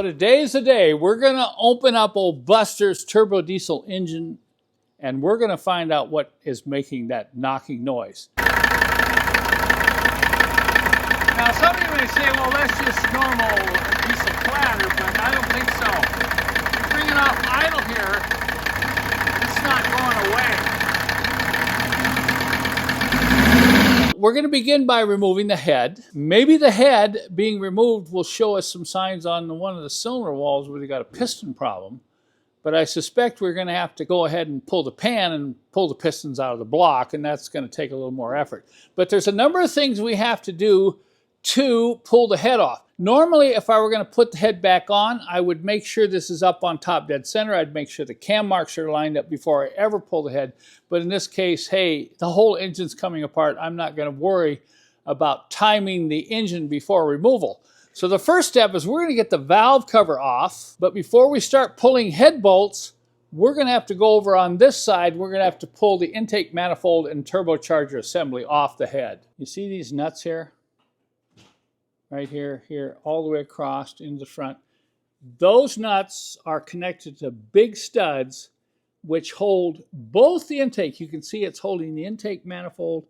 So today's the day. We're going to open up old Buster's turbo diesel engine, and we're going to find out what is making that knocking noise. Now, some of you may say, well, that's just normal diesel clatter, but I don't think so. You're bringing off idle here. It's not going away. We're going to begin by removing the head. Maybe the head being removed will show us some signs on one of the cylinder walls where they got a piston problem. But I suspect we're going to have to go ahead and pull the pan and pull the pistons out of the block, and that's going to take a little more effort. But there's a number of things we have to do to pull the head off. Normally, if I were going to put the head back on, I would make sure this is up on top dead center. I'd make sure the cam marks are lined up before I ever pull the head. But in this case, hey, the whole engine's coming apart. I'm not going to worry about timing the engine before removal. So the first step is we're going to get the valve cover off. But before we start pulling head bolts, we're going to have to go over on this side. We're going to have to pull the intake manifold and turbocharger assembly off the head. You see these nuts here? Right here, here, all the way across into the front. Those nuts are connected to big studs which hold both the intake. You can see it's holding the intake manifold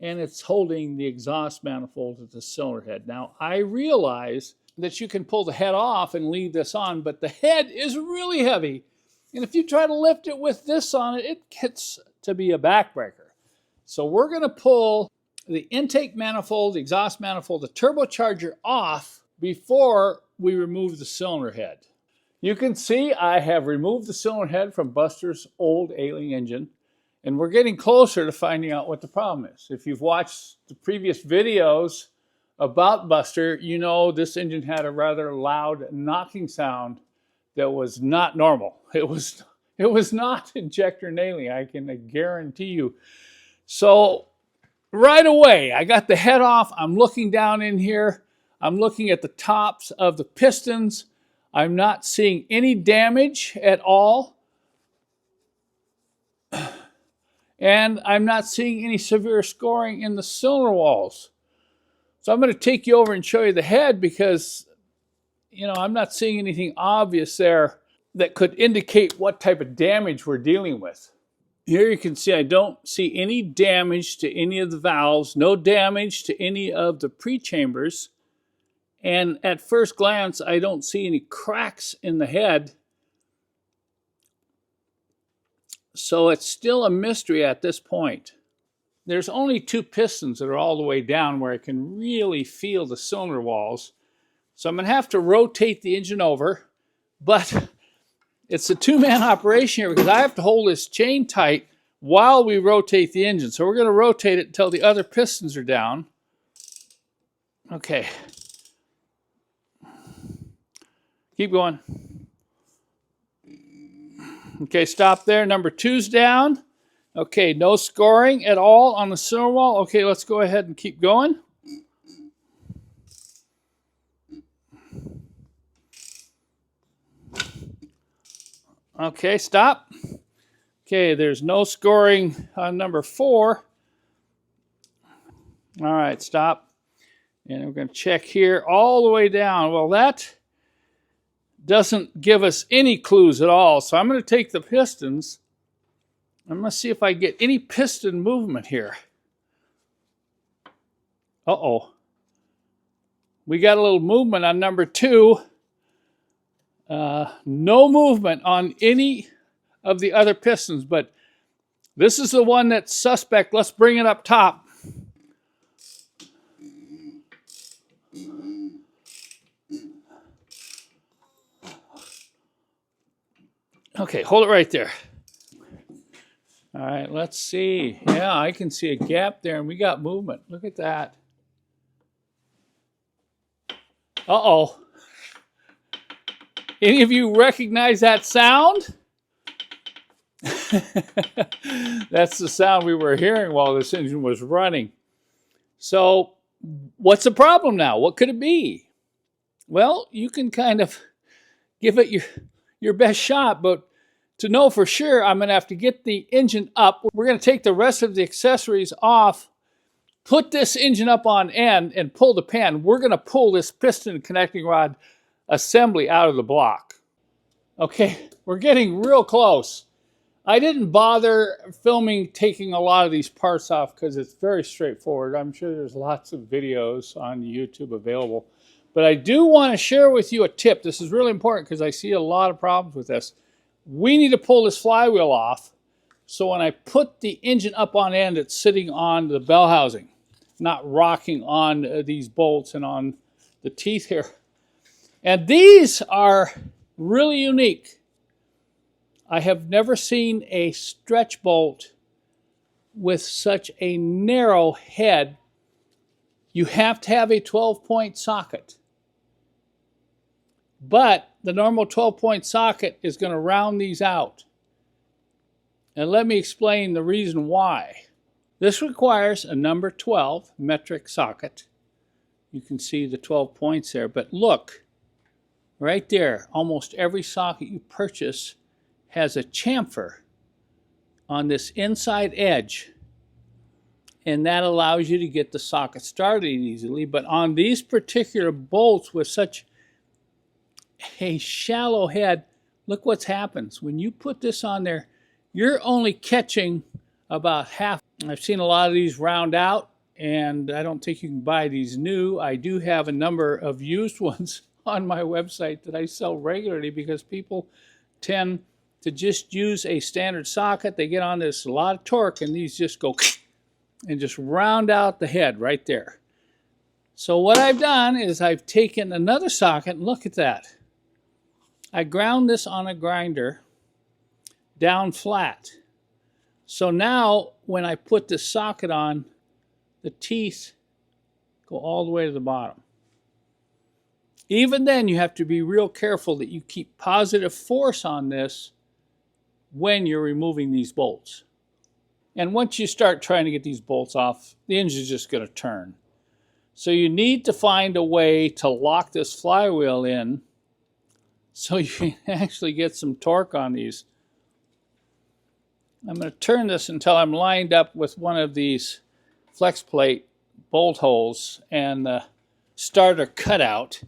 and it's holding the exhaust manifold at the cylinder head. Now, I realize that you can pull the head off and leave this on, but the head is really heavy. And if you try to lift it with this on it, it gets to be a backbreaker. So we're going to pull the intake manifold, the exhaust manifold, the turbocharger off before we remove the cylinder head. You can see I have removed the cylinder head from Buster's old ailing engine, and we're getting closer to finding out what the problem is. If you've watched the previous videos about Buster, you know this engine had a rather loud knocking sound that was not normal. It was not injector nailing, I can guarantee you. So right away, I got the head off. I'm looking down in here. I'm looking at the tops of the pistons. I'm not seeing any damage at all. And I'm not seeing any severe scoring in the cylinder walls. So I'm going to take you over and show you the head because, you know, I'm not seeing anything obvious there that could indicate what type of damage we're dealing with. Here you can see I don't see any damage to any of the valves, no damage to any of the pre-chambers, and at first glance I don't see any cracks in the head. So it's still a mystery at this point. There's only two pistons that are all the way down where I can really feel the cylinder walls. So I'm going to have to rotate the engine over, but it's a two-man operation here because I have to hold this chain tight while we rotate the engine. So we're going to rotate it until the other pistons are down. Okay. Keep going. Okay, stop there. Number 2's down. Okay, no scoring at all on the cylinder wall. Okay, let's go ahead and keep going. Okay, stop. Okay, there's no scoring on number 4. All right, stop. And we're going to check here all the way down. Well, that doesn't give us any clues at all. So I'm going to take the pistons. I'm going to see if I get any piston movement here. Uh-oh. We got a little movement on number 2. No movement on any of the other pistons, but this is the one that's suspect. Let's bring it up top. Okay, hold it right there. All right, let's see. Yeah, I can see a gap there, and we got movement. Look at that. Uh-oh. Any of you recognize that sound? That's the sound we were hearing while this engine was running. So what's the problem now? What could it be? Well, you can kind of give it your best shot, but to know for sure, I'm going to have to get the engine up. We're going to take the rest of the accessories off, put this engine up on end, and pull the pan. We're going to pull this piston connecting rod assembly out of the block. Okay, we're getting real close. I didn't bother filming taking a lot of these parts off because it's very straightforward. I'm sure there's lots of videos on YouTube available. But I do want to share with you a tip. This is really important because I see a lot of problems with this. We need to pull this flywheel off. So when I put the engine up on end, it's sitting on the bell housing, not rocking on these bolts and on the teeth here. And these are really unique. I have never seen a stretch bolt with such a narrow head. You have to have a 12-point socket. But the normal 12-point socket is going to round these out. And let me explain the reason why. This requires a number 12 metric socket. You can see the 12 points there. But look, right there, almost every socket you purchase has a chamfer on this inside edge. And that allows you to get the socket started easily. But on these particular bolts with such a shallow head, look what happens. When you put this on there, you're only catching about half. I've seen a lot of these round out, and I don't think you can buy these new. I do have a number of used ones on my website that I sell regularly because people tend to just use a standard socket. They get on this a lot of torque, and these just go and just round out the head right there. So what I've done is I've taken another socket, and look at that. I ground this on a grinder down flat. So now when I put this socket on, the teeth go all the way to the bottom. Even then, you have to be real careful that you keep positive force on this when you're removing these bolts. And once you start trying to get these bolts off, the engine's just going to turn. So you need to find a way to lock this flywheel in so you can actually get some torque on these. I'm going to turn this until I'm lined up with one of these flex plate bolt holes and the starter cutout.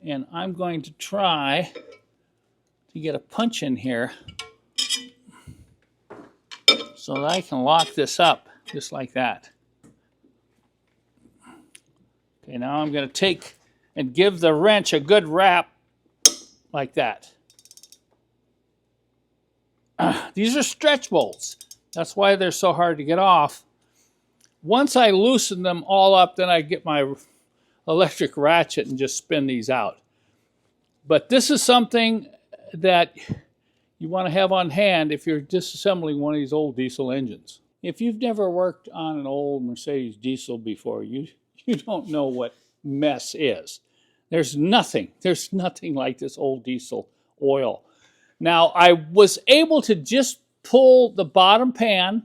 And I'm going to try to get a punch in here so that I can lock this up just like that. Okay, now I'm going to take and give the wrench a good wrap like that. These are stretch bolts. That's why they're so hard to get off. Once I loosen them all up, then I get my electric ratchet and just spin these out. But this is something that you want to have on hand if you're disassembling one of these old diesel engines. If you've never worked on an old Mercedes diesel before, you don't know what mess is. There's nothing like this old diesel oil. Now, I was able to just pull the bottom pan.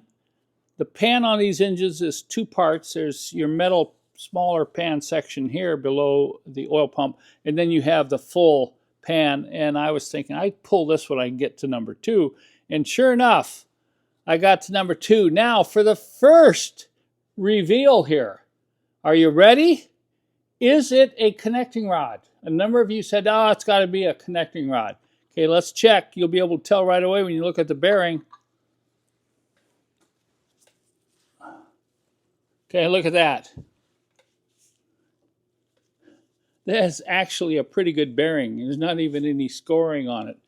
The pan on these engines is two parts. There's your metal smaller pan section here below the oil pump, and then you have the full pan. And I was thinking, I'd pull this when I get to number 2. And sure enough, I got to number 2. Now, for the first reveal here, are you ready? Is it a connecting rod? A number of you said, oh, it's got to be a connecting rod. Okay, let's check. You'll be able to tell right away when you look at the bearing. Okay, look at that. That is actually a pretty good bearing. There's not even any scoring on it.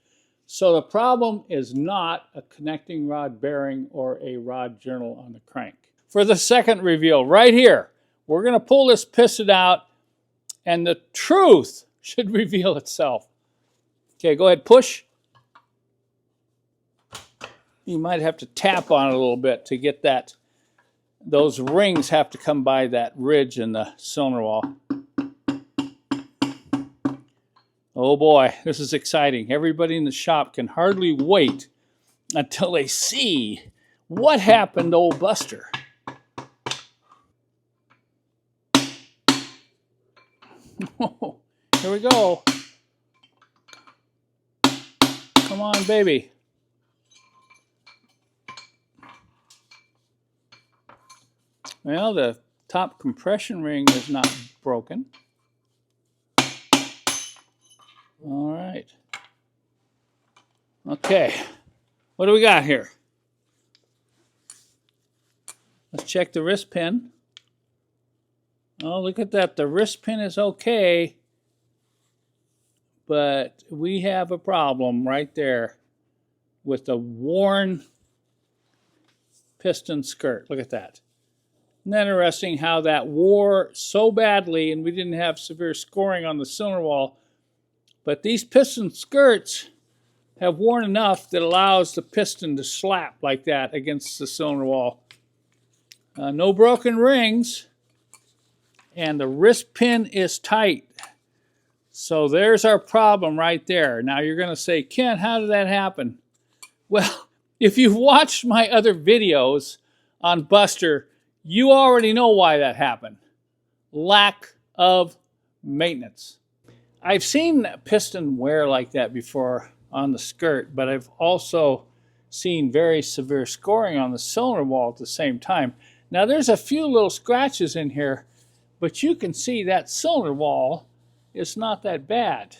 So the problem is not a connecting rod bearing or a rod journal on the crank. For the second reveal, right here, we're going to pull this piston out, and the truth should reveal itself. Okay, go ahead, push. You might have to tap on it a little bit to get that. Those rings have to come by that ridge in the cylinder wall. Oh boy, this is exciting. Everybody in the shop can hardly wait until they see what happened to old Buster. Here we go. Come on, baby. Well, the top compression ring is not broken. All right. Okay. What do we got here? Let's check the wrist pin. Oh, look at that. The wrist pin is okay, but we have a problem right there with the worn piston skirt. Look at that. Isn't that interesting how that wore so badly and we didn't have severe scoring on the cylinder wall, but these piston skirts have worn enough that allows the piston to slap like that against the cylinder wall. No broken rings, and the wrist pin is tight. So there's our problem right there. Now you're going to say, Ken, how did that happen? Well, if you've watched my other videos on Buster, you already know why that happened. Lack of maintenance. I've seen piston wear like that before on the skirt, but I've also seen very severe scoring on the cylinder wall at the same time. Now there's a few little scratches in here, but you can see that cylinder wall is not that bad.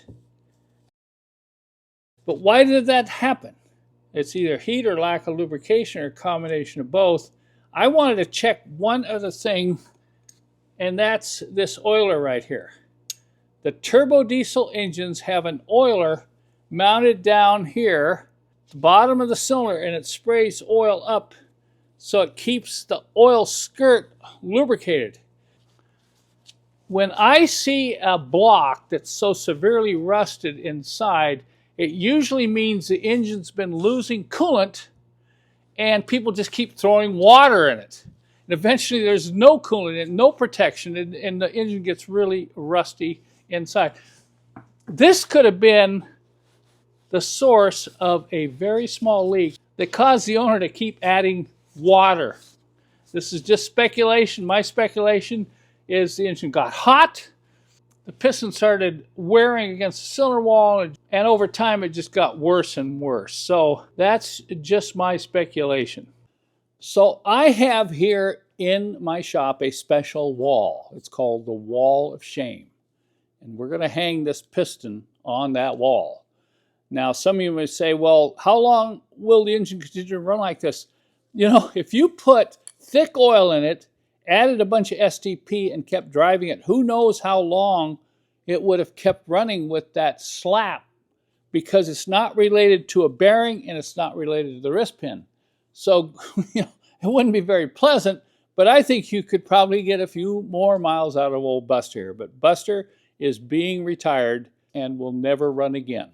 But why did that happen? It's either heat or lack of lubrication or a combination of both. I wanted to check one other thing, and that's this oiler right here. The turbo diesel engines have an oiler mounted down here at the bottom of the cylinder, and it sprays oil up so it keeps the oil skirt lubricated. When I see a block that's so severely rusted inside, it usually means the engine's been losing coolant and people just keep throwing water in it. And eventually there's no coolant in it, no protection, and the engine gets really rusty inside. This could have been the source of a very small leak that caused the owner to keep adding water. This is just speculation. My speculation is the engine got hot, the piston started wearing against the cylinder wall, and over time it just got worse and worse. So that's just my speculation. So I have here in my shop a special wall. It's called the Wall of Shame. And we're going to hang this piston on that wall. Now some of you may say, well, how long will the engine continue to run like this? You know, if you put thick oil in it, added a bunch of STP and kept driving it, who knows how long it would have kept running with that slap, because it's not related to a bearing and it's not related to the wrist pin. So you know, it wouldn't be very pleasant, but I think you could probably get a few more miles out of old Buster here. But Buster is being retired and will never run again.